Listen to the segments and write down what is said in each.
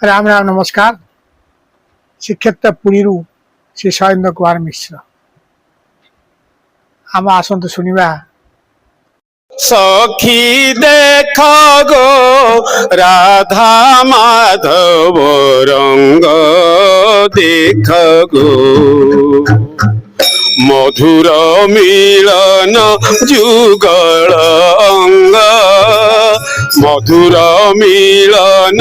राम राम नमस्कार। श्रीक्षेत्र पुरी श्री शैलेन्द्र कुमार मिश्र आम आसतु शुणा। सखी देख गो राधा माधव रंग देख गो मधुर मिलन जुगल अंग मधुर मिलन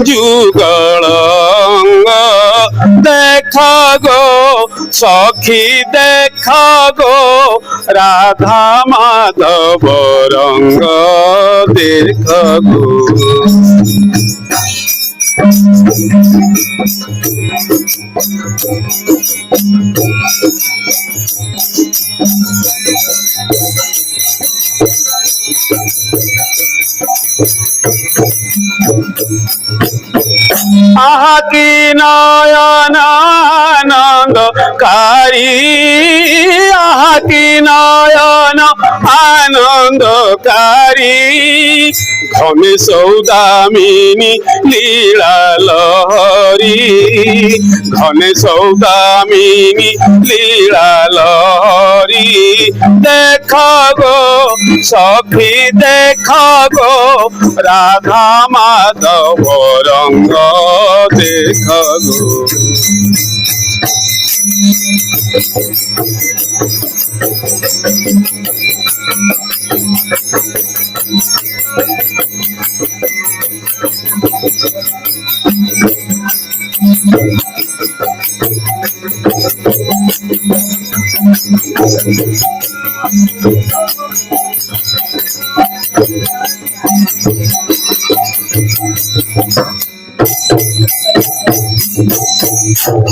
जुगल अंग देख गो सखी देख गो राधा माधव रंग देख गो। आहा की नयन आनंदकारी आहा की नयन आनंदकारी घने सौदामिनी लीला लहरी घने सौदामिनी लीला लहरी देख गो सखी देख गो राधा माधव रंग देख गो।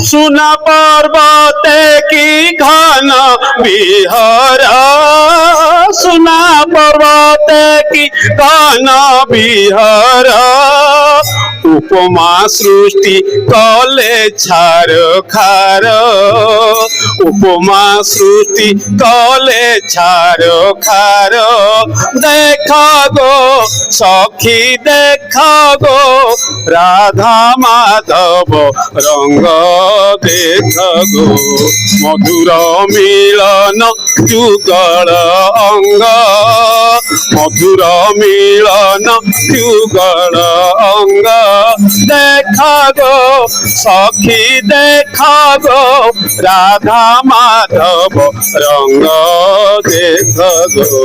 सुना पर्वते की घन विहर सुना पर्वते की घन विहर उपमा सृष्टि कले छार खार उपमा सृष्टि कले छार खार देख गो सखी देख गो राधा माधव रंग देख गो मधुर मिलन जुगल अंग मधुर मिलन जुगल अंग देख गो सखी देख गो राधा माधव रंग देख गो।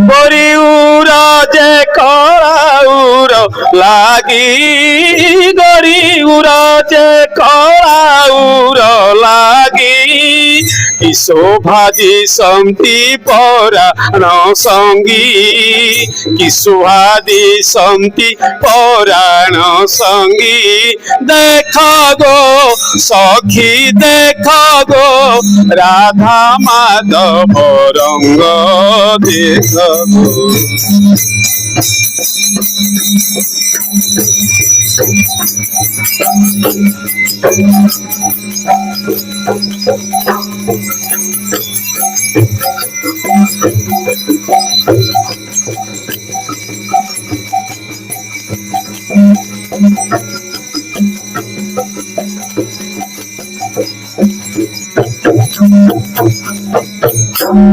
गोरी उरा जे कलाउर लागी गोरी उरा जे कलाउर लागी कि शोभाजी समती पराण संगी कि शोभाजी समती पराण संगी देख गो सखी देख गो राधा माधव रंग देख गो।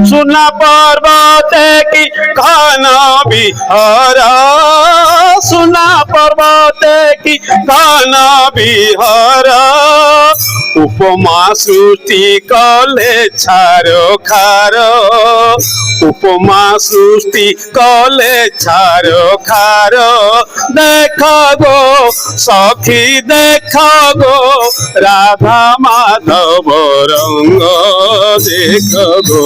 सुना पर्वते की घन विहर सुना पर्वते की घन विहर उपमा सृष्टि कले छार खार उपमा सृष्टि कले छार खार देख गो सखी देख गो राधा माधव रंग देख गो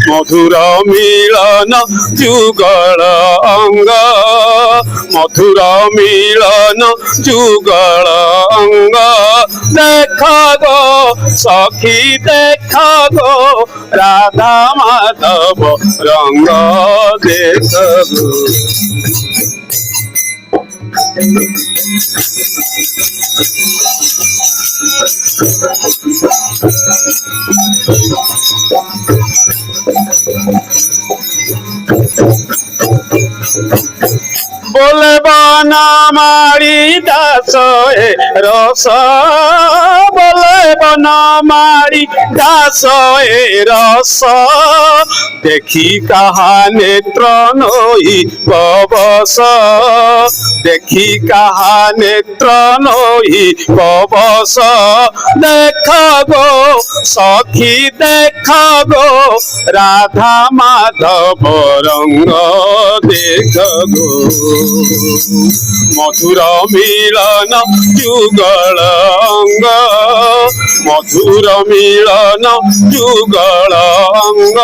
मधुर मिलन जुगल अंग मधुर मिलन जुगल अंग देख गो সখী দেখ গো রাধা মাধব রঙ্গ দেখ গো। বলে বনমালী দাস এ রস, বলে বনমালী দাস এ রস, দেখি কাহা নেত্র নই পবস, দেখি কাহা নেত্র নই পবস, দেখ গো সখী দেখ গো রাধা মাধব রঙ্গ দেখ গো। মধুর মিলন যুগল অঙ্গ, মধুর মিলন যুগল অঙ্গ,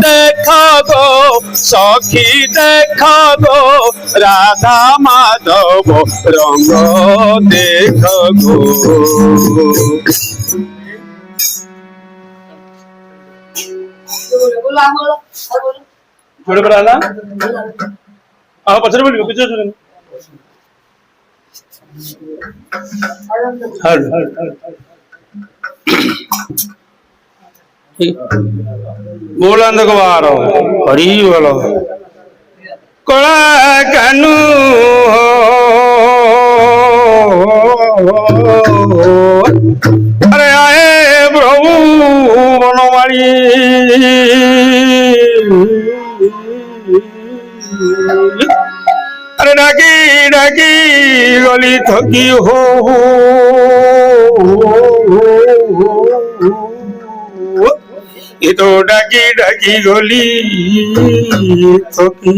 দেখ গো সখী দেখ গো রাধা মাধব রঙ্গ দেখ গো। पचर बोलिए कुछ बोला बारो हरी बोलो कला कानू अरे आए प्रभु बनमाली अरे डाकी डाकी गली थकी हो ये तो डाकी डाकी गली थकी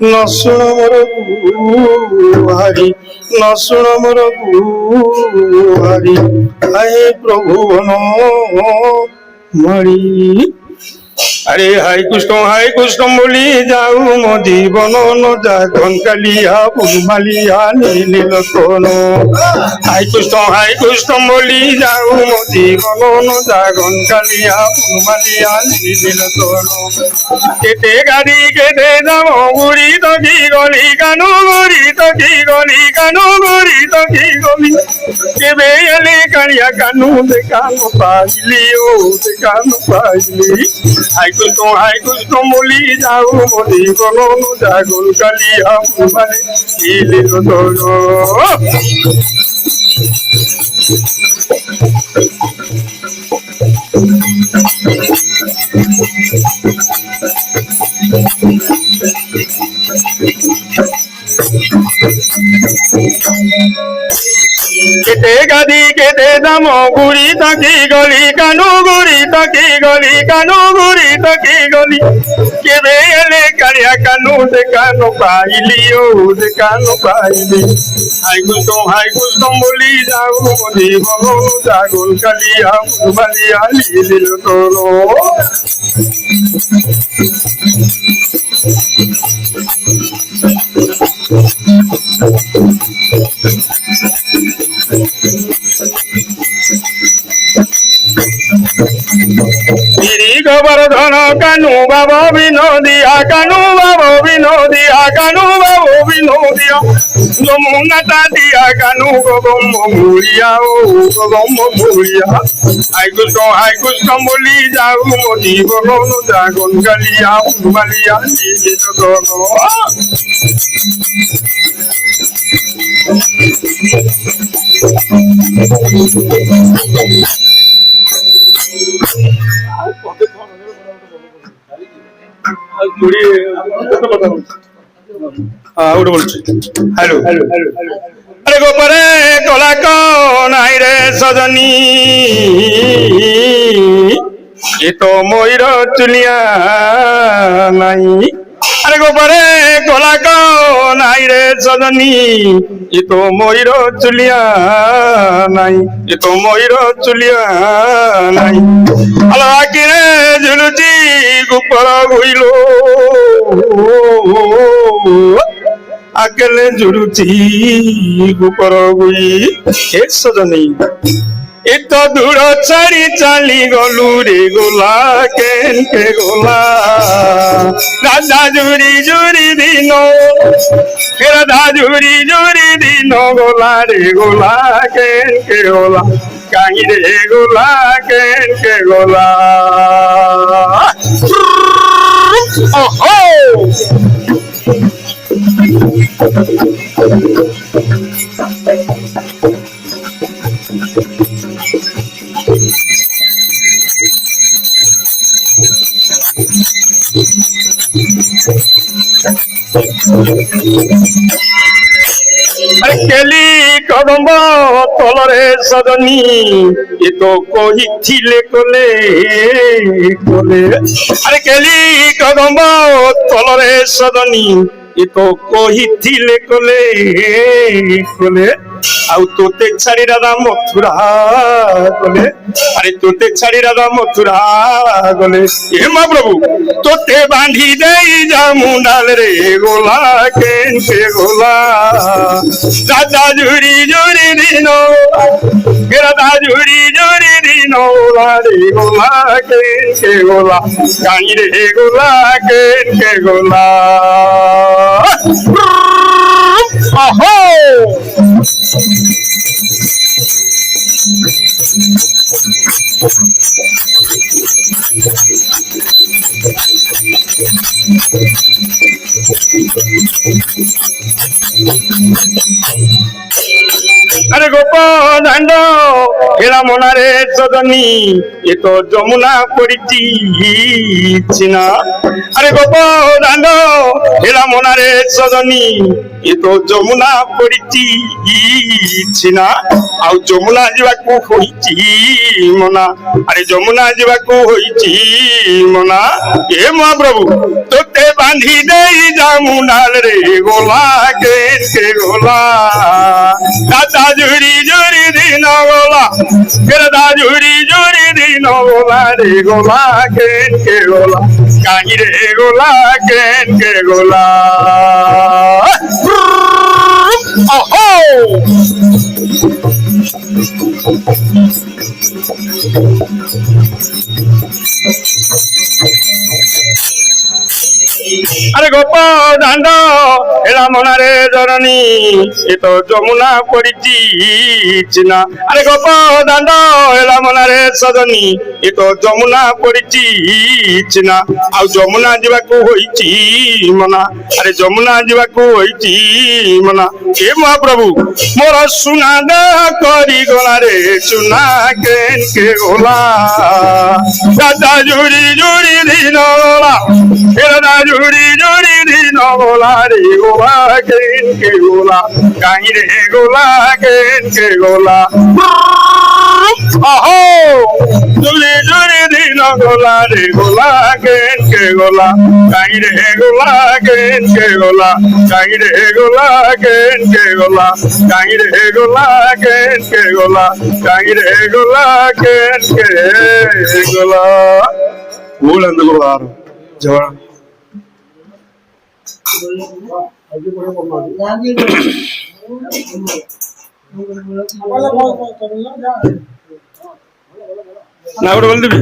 न सुन मोर गुहारी न सुन मोर गुहारी आए प्रभु बनमाली। अरे हाय कृष्ण बोली जाऊ मो जीवन न जागन कालिया पुरमालिया नील कोन। हाय कृष्ण बोली जाऊ मो जीवन न जागन कालिया पुरमालिया नील कोन। केते गाड़ी केते जाम गुड़ी तकी गली कानू गुड़ी तकी गली कानू गुड़ी तकी गली केबे एले कालिया कानू देखानो पाइली ओ देखानो पाइली। हाय कृष्ण बोली जाऊ मोदी कोनो जागुन कालिया पुरमाली नील कोन। केते गादी केते दाम गुड़ी तकी गली कानू गुड़ी तकी गली कानू गुड़ी तकी गली केबे एले कालिया कानू देखानो पाइली ओ देखानो पाइली। हाय कृष्ण बोली जाऊ मोदी बोलो जागुन कालिया पुरमालिया नील कोन। गोवर्धन कानू बाबा विनोदिया कानू बाबा विनोदिया कानू बाबा विनोदिया यमुना दिया कानू गोगम मुड़िया ओ गोगम मुड़िया। हाय कृष्ण बोली जाऊ मोदी बोलो जागन कालिया पुरमालिया नील कोन। हेलो अरे गोपरे कोला कौन आई रे सजनी ये तो मोर चुलिया नहीं। अरे गोपरे कोला कौन आई रे सजनी ये तो मोर चुलिया नहीं ये तो मोर चुलिया नहीं। अलवा किरे झुलुची गुपर गुइलो अकेले झुलुची गुपर गुई हे सजनी এত দূর ছাড়ি চালি গলু রে গোলা কেনকে গোলা রাধা জুরি জুরি দিন রাধা জুরি জুরি দিন গোলা রে গোলা কেনকে গোলা কাহি রে গোলা কেনকে গোলা ওহো আরে কেলি কদম্ব তলরে সদনী এ তো কহিছিলে কোলে কোলে আরে কেলি কদম্ব তলরে সদনী এ তো কহিছিলে কোলে কোলে ଆଉ ତୋତେ ଛାଡି ରାଧା ମଥୁରା ଗଲେ ଆରେ ତୋତେ ଛାଡି ରାଧା ମଥୁରା ଗଲେ ଏ ମହାପ୍ରଭୁ ତୋତେ ବାନ୍ଧି ଦେଇ ଯା ମୁଣ୍ଡାଲରେ ଗୋଲା କେନ୍ତେ ଗୋଲା ରାଧା ଝୁରି ଝୁରି ଦିନ ରାଧା ଝୁରି ଝୁରି ଦିନ ରେ ଗୋଲା କେନ୍ତେ ଗୋଲା କାଣିରେ ଗୋଲା କେନ୍ତେ ଗୋଲା ଓହୋ আরে গোপ দাণ্ড হেরা মনারে সদনী এ তো যমুনা পড়িছি না আরে গোপ দাণ্ড হেরা মনারে সদনী এ তো যমুনা পড়িছি না ଆଉ ଯମୁନା ଯିବାକୁ ହୋଇଛି ମନା ଆରେ ଯମୁନା ଯିବାକୁ ହୋଇଛି ମନା ଏ ମହାପ୍ରଭୁ ତୋତେ ବାନ୍ଧି ଦେଇ ଯମୁନାରେ ଗୋଲା କେନ୍ତେ ଗୋଲା ଦାଦା ଝୁରି ଝୁରି ଦିନ ଗୋଲା ଦାଦା ଝୁରି ଝୁରି ଦିନ ଗୋଲା ରେ ଗୋଲା କେନ୍ତେ ଗୋଲା କାହିଁରେ ଗୋଲା କେନ୍ତେ ଗୋଲା ଓହୋ আরে গোপ দাণ্ড এলা মনারে জননী এ তো যমুনা পড়িছি না আরে গোপ দাণ্ড এলা মনারে সদনী এ তো যমুনা পড়িছি না ଆଉ ଯମୁନା ଯିବାକୁ ହୋଇଛି ମନା ଆରେ ଯମୁନା ଯିବାକୁ ହୋଇଛି ମନା ଏ ମହାପ୍ରଭୁ ମୋର ସୁନା ଦେହ କରି ଗଲାରେ ସୁନା କେନ୍କେ ଗୋଲା ଦାଦା ଝୁରି ଝୁରି ଦିନ ଗୋଲା ଦାଦା ঝুরি ঝুরি দিন গোলা রে গোলা কেনকে গোলা কাহিরে গোলা কেনকে গোলা আহো ঝুরি ঝুরি দিন গোলা রে গোলা কেনকে গোলা কাহিরে গোলা কেনকে গোলা কাহিরে গোলা কেনকে গোলা কাহিরে গোলা কেনকে গোলা কাহিরে গোলা কেনকে গোলা বলন্দ গোলা জওয়া না ওটা বল দিবি